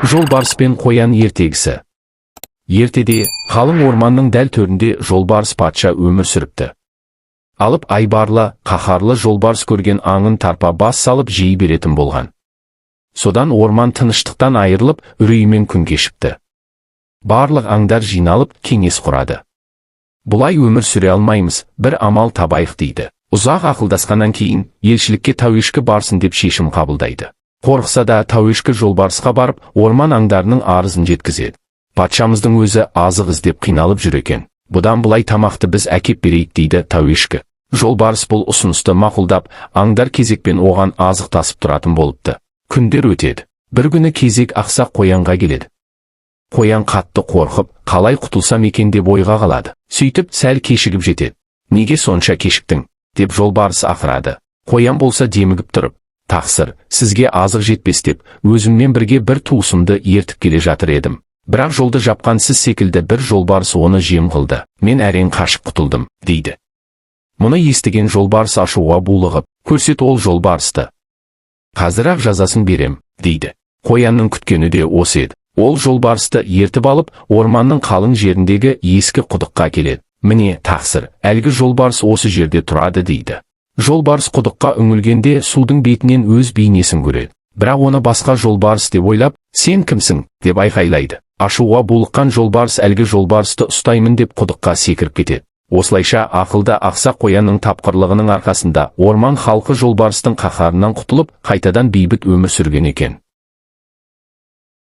Жолбарыс пен қоян ертегісі. Ертеде, қалың орманның дәл төрінде жолбарыс патша өмір сүріпті. Алып айбарлы, қаһарлы жолбарыс көрген аңын тарпа бас салып жей беретін болған. Содан орман тыныштықтан айырылып, үреймен күн кешіпті. Барлық аңдар жиналып, кеңес құрады. Бұлай өмір сүре алмаймыз, бір амал табайық дейді. Ұзақ ақылдасқаннан кейін, елшілікке Тауешкі барсын деп шешім қабылдайды. Қорықса да Тауешкі жолбарысқа барып, орман аңдарының арызын жеткізеді. Патшамыздың өзі азық іздеп қиналып жүр екен. Бұдан бұлай тамақты біз әкеп берейік дейді Тауешкі. Жолбарыс бұл ұсынысты мақұлдап, аңдар кезекпен оған азық тасып тұратын болыпты. Күндер өтеді. Бір күні кезек ақсақ қоянға келеді. Қоян қатты қорқып, қалай құтылсам екен деп ойға қалады. Сөйтіп сәл кешігіп жетеді. Неге сонша кешіктің? Деп жолбарыс ақырады. Қоян болса демігіп тұрып, тақсыр, сізге азық жетпес деп, өзіммен бірге бір туысымды ертіп келе жатыр едім. Бірақ жолды жапқан сіз секілді бір жолбарыс оны жем қылды. Мен әрең қашып құтылдым, дейді. Мұны естіген жолбарыс ашуға булығып, көрсет ол жолбарысты. Қазір-ақ жазасын берем, дейді. Қоянның күткені де осы еді. Ол жолбарысты ертіп алып, орманның қалың жеріндегі ескі құдыққа келеді. Міне, тақсыр, әлгі жолбарыс осы жерде тұрады, дейді. Жолбарыс құдыққа үңілгенде судың бетінен өз бейнесін көреді. Бірақ оны басқа жолбарыс деп ойлап, сен кімсің, деп айқайлайды. Ашуға булыққан жолбарыс әлгі жолбарысты ұстаймын деп құдыққа секіріп кетеді. Осылайша ақылды ақсақ қоянның тапқырлығының арқасында орман халқы жолбарыстың қаһарынан құтылып, қайтадан бейбіт өмір сүрген екен.